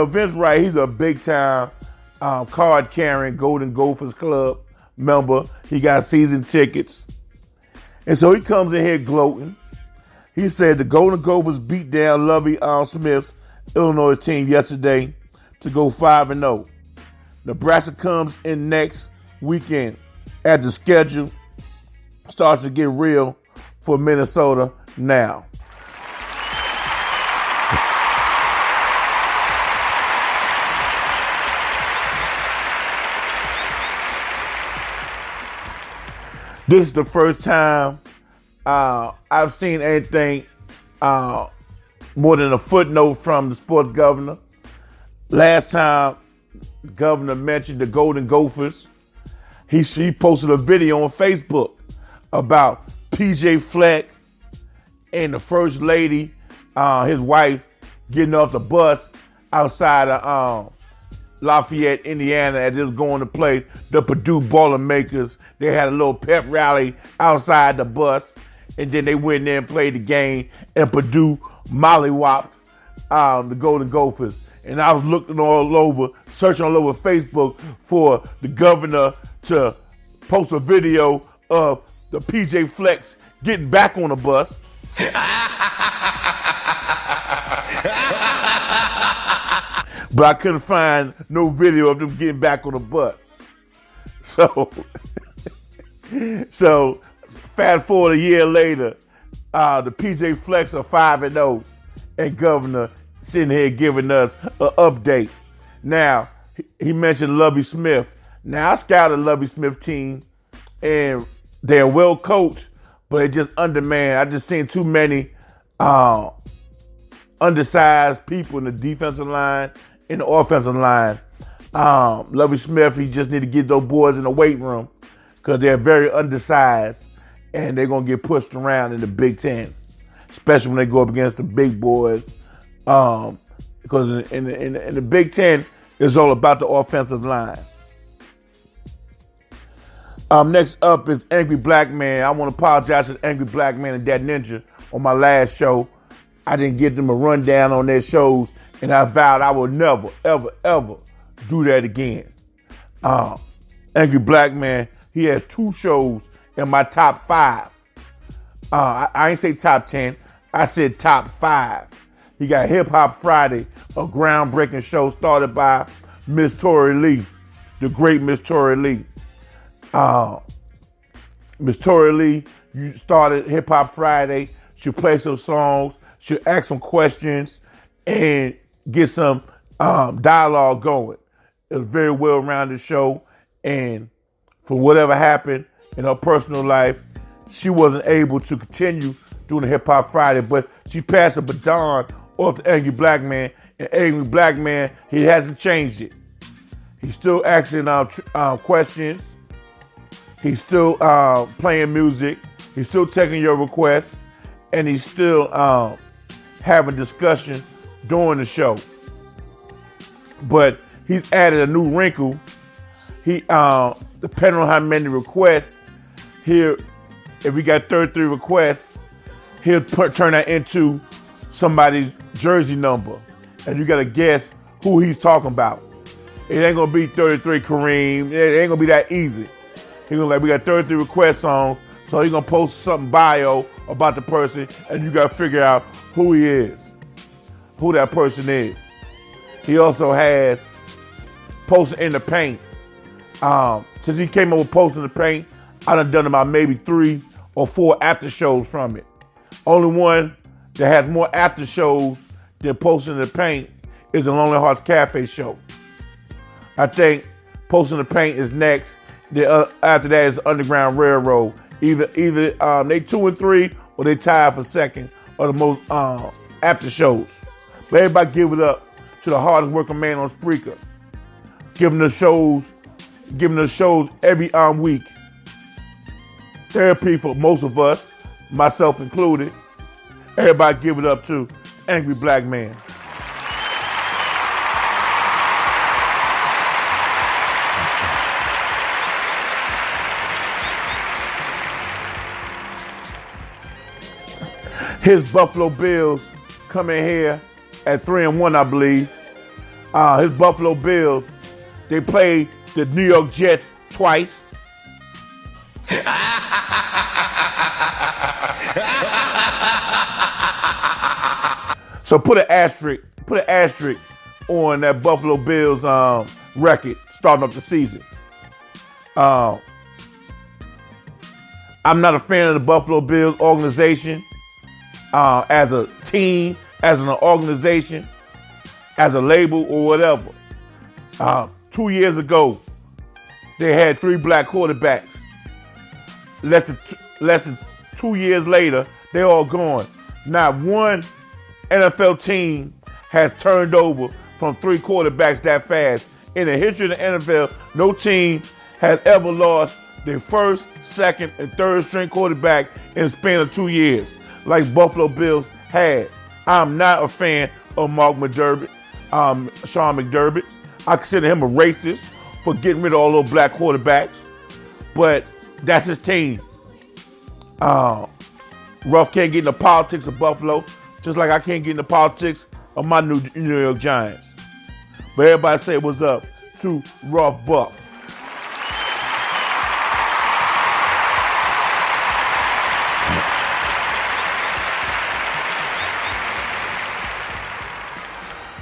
Vince Wright, he's a big time card carrying Golden Gophers Club member. He got season tickets. And so he comes in here gloating. He said the Golden Gophers beat down Lovie Smith's Illinois team yesterday to go 5-0. Nebraska comes in next weekend as the schedule starts to get real for Minnesota now. This is the first time I've seen anything more than a footnote from the sports governor. Last time the governor mentioned the Golden Gophers, he posted a video on Facebook about PJ Fleck and the first lady, his wife, getting off the bus outside of Lafayette, Indiana, as they was going to play the Purdue Boilermakers. They had a little pep rally outside the bus, and then they went there and played the game, and Purdue mollywopped the Golden Gophers. And I was looking all over, searching all over Facebook for the governor to post a video of the PJ Flecks getting back on the bus. But I couldn't find no video of them getting back on the bus. So fast forward a year later, the PJ Flecks are 5-0, and governor sitting here giving us an update. Now, he mentioned Lovie Smith. Now, I scouted Lovie Smith team, and they're well coached, but they're just undermanned. I just seen too many undersized people in the defensive line and the offensive line. Lovie Smith, he just need to get those boys in the weight room because they're very undersized, and they're going to get pushed around in the Big Ten, especially when they go up against the big boys. Because in the Big Ten, it's all about the offensive line. Next up is Angry Black Man. I want to apologize to Angry Black Man and Dat Ninja on my last show. I didn't give them a rundown on their shows, and I vowed I will never, ever, ever do that again. Angry Black Man, he has 2 shows in my top 5. I ain't say top 10. I said top 5. He got Hip Hop Friday, a groundbreaking show started by Miss Tori Lee, the great Miss Tori Lee. Miss Tori Lee, you started Hip Hop Friday. She'll play some songs, she'll ask some questions, and get some dialogue going. It was a very well-rounded show, and for whatever happened in her personal life, she wasn't able to continue doing the Hip Hop Friday, but she passed the baton off to Angry Black Man, and Angry Black Man, he hasn't changed it. He's still asking questions. He's still playing music. He's still taking your requests, and he's still having discussion during the show. But he's added a new wrinkle. He depending on how many requests, if we got 33 requests, he'll turn that into somebody's jersey number, and you gotta guess who he's talking about. It ain't gonna be 33 Kareem. It ain't gonna be that easy. He's gonna we got 33 request songs, so he's gonna post something bio about the person, and you gotta figure out who he is, who that person is. He also has Posting in the Paint. Since he came up with Posting in the Paint, I done about maybe 3 or 4 after shows from it. Only one that has more after shows than Posting in the Paint is the Lonely Hearts Cafe show. I think Posting in the Paint is next. After that is Underground Railroad. Either they 2 and 3 or they tied for second of the most after shows. But everybody give it up to the hardest working man on Spreaker. Giving the shows every week. Therapy for most of us, myself included. Everybody give it up to Angry Black Man. His Buffalo Bills come in here at 3-1, I believe. His Buffalo Bills, they played the New York Jets twice. So put an asterisk on that Buffalo Bills record starting up the season. I'm not a fan of the Buffalo Bills organization as a team, as an organization, as a label or whatever. 2 years ago, they had 3 black quarterbacks. Less than 2 years later, they're all gone. Not one NFL team has turned over from 3 quarterbacks that fast. In the history of the NFL, no team has ever lost their first, second, and third string quarterback in the span of 2 years, like Buffalo Bills had. I'm not a fan of Sean McDermott. I consider him a racist for getting rid of all those black quarterbacks, but that's his team. Ruff can't get in the politics of Buffalo, just like I can't get in the politics of my New York Giants. But everybody say what's up to Ruff Buff.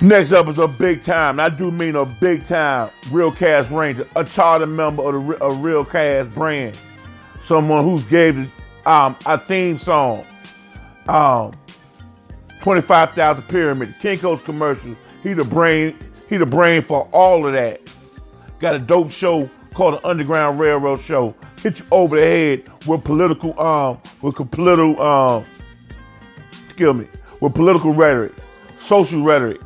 Next up is a big time, I do mean a big time, Real Cast Ranger, a charter member of the Real Cast brand. Someone who gave a theme song, 25,000 Pyramid, Kinko's commercial. He the brain for all of that. Got a dope show called the Underground Railroad Show. Hit you over the head with political rhetoric, social rhetoric,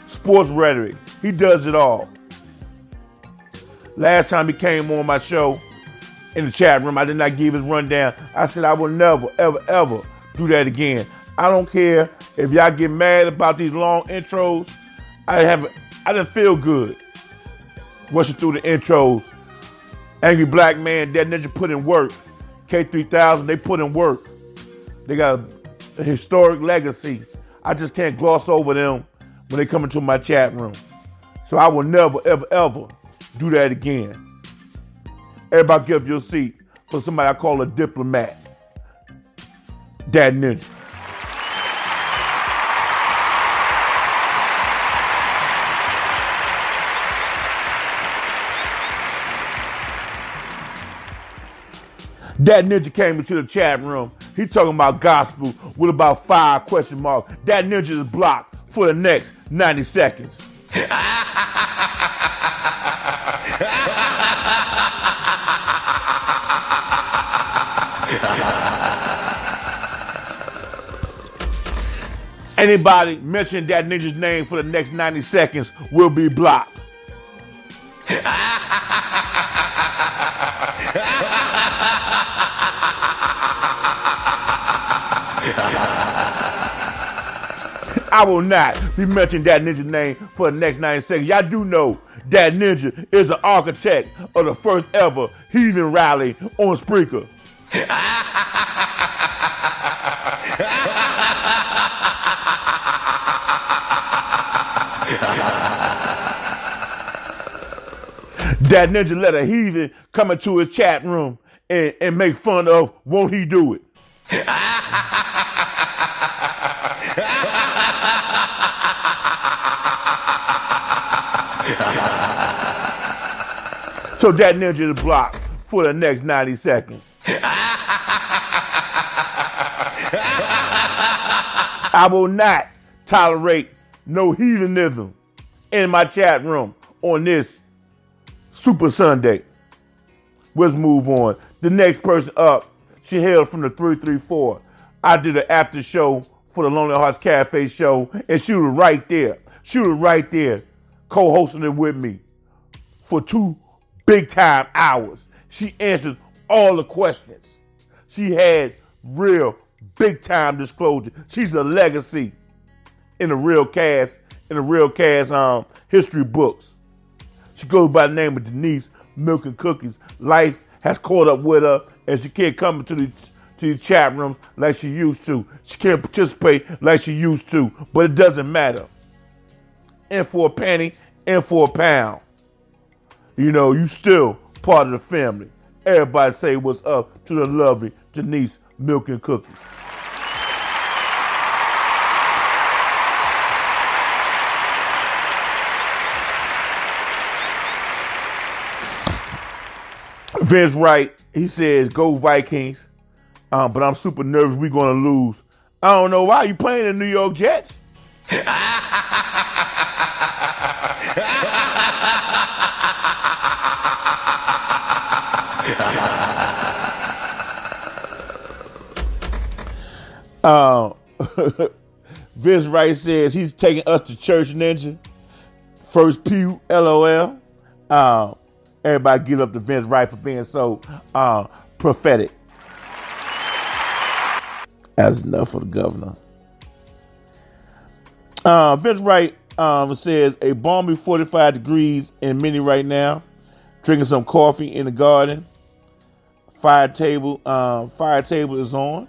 sports rhetoric. He does it all. Last time he came on my show in the chat room, I did not give his rundown. I said I will never, ever, ever do that again. I don't care if y'all get mad about these long intros. I didn't feel good rushing through the intros. Angry Black Man, That Ninja put in work. K3000, they put in work. They got a historic legacy. I just can't gloss over them when they come into my chat room. So I will never, ever, ever do that again. Everybody give up your seat for somebody I call a diplomat. That Ninja. That Ninja came into the chat room. He talking about gospel with about 5 question marks. That Ninja is blocked for the next 90 seconds. Anybody mention That Ninja's name for the next 90 seconds will be blocked. I will not be mentioning That Ninja's name for the next 90 seconds. Y'all do know That Ninja is the architect of the first ever heathen rally on Spreaker. That Ninja let a heathen come into his chat room and make fun of Won't He Do It. So That Ninja is blocked for the next 90 seconds. I will not tolerate no heathenism in my chat room on this Super Sunday. Let's move on. The next person up, she hailed from the 334. I did an after show for the Lonely Hearts Cafe show, and she was right there. She was right there co-hosting it with me for 2 big time hours. She answered all the questions. She had real big time disclosure. She's a legacy in the Real Cast history books. She goes by the name of Denise Milk and Cookies. Life has caught up with her, and she can't come into the chat rooms like she used to. She can't participate like she used to, but it doesn't matter. in for a penny, in for a pound. You know, you still part of the family. Everybody say what's up to the lovely Denise Milk and Cookies. Vince Wright, he says, go Vikings. But I'm super nervous we're going to lose. I don't know why. You playing the New York Jets? Vince Wright says he's taking us to church, Ninja. First pew, LOL. Everybody give up to Vince Wright for being so prophetic. That's enough for the governor. Vince Wright says a balmy 45 degrees in Minnie right now. Drinking some coffee in the garden. Fire table is on.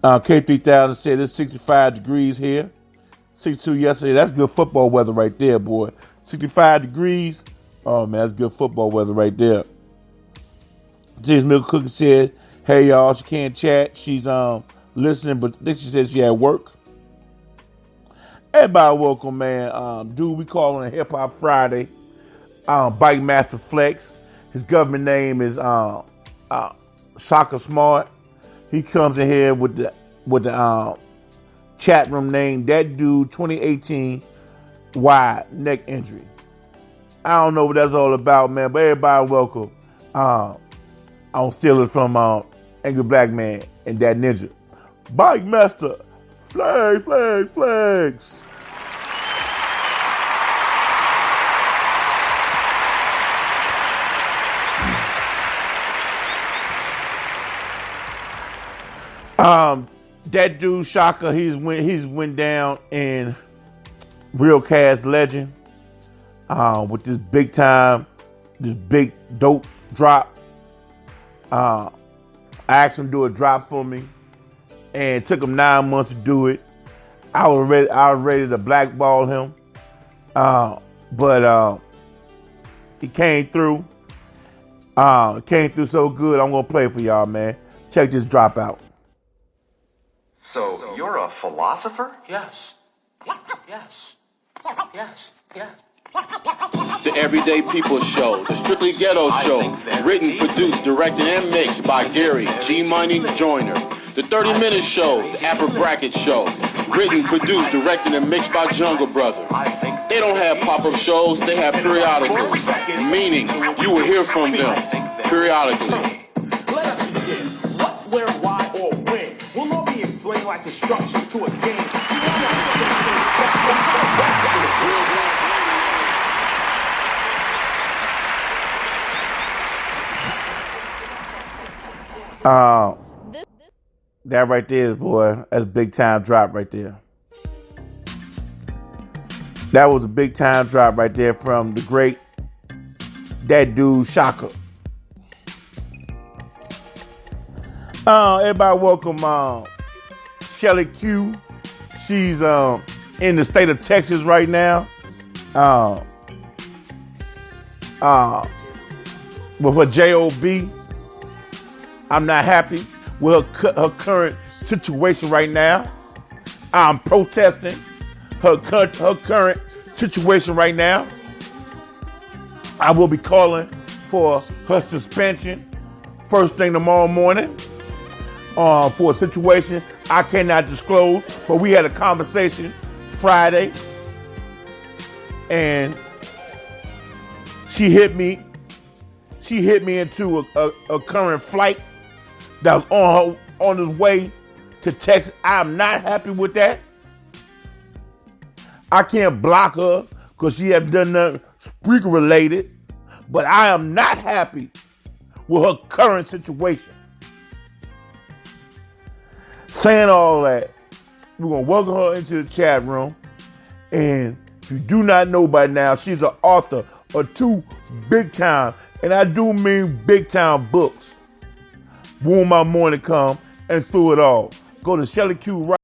K3000 said it's 65 degrees here. 62 yesterday. That's good football weather right there, boy. 65 degrees. Oh, man, that's good football weather right there. James Milk Cookie said, hey, y'all, she can't chat. She's listening, but then she says she at work. Everybody welcome, man. Dude, we calling it Hip Hop Friday. Bike Master Flex. His government name is Shaka Smart. He comes in here with the chat room name, that dude 2018 wide neck injury. I don't know what that's all about, man, but everybody welcome. I'm stealing it from Angry Black Man and that ninja. Bike Master, flags. That dude Shaka, he's went down in Real Cast Legend with this big dope drop. I asked him to do a drop for me, and it took him 9 months to do it. I was ready to blackball him, but he came through. Came through so good. I'm gonna play it for y'all, man. Check this drop out. So you're a philosopher? Yes. Yes. The Everyday People Show, the Strictly Ghetto Show, written, produced, directed, and mixed by Gary G. Money Joyner. The 30-minute show, the Upper Bracket Show, written, produced, directed, and mixed by Jungle Brother. They don't have pop-up shows, they have periodicals, meaning you will hear from them periodically. Let us begin. What, where, why, or when will all be explained like instructions to a game. That right there, boy, that's a big time drop right there. That was a big time drop right there from the great that dude Shaka. Everybody welcome Shelly Q. She's in the state of Texas right now. With her job. I'm not happy with her current situation right now. I'm protesting her current situation right now. I will be calling for her suspension first thing tomorrow morning for a situation I cannot disclose. But we had a conversation Friday, and she hit me into a current flight that was on his way to Texas. I'm not happy with that. I can't block her because she hasn't done nothing Spreaker related, but I am not happy with her current situation. Saying all that, we're going to welcome her into the chat room. And if you do not know by now, she's an author of 2 big time, and I do mean big time books. When My Morning Come and Through It All. Go to Shelly Q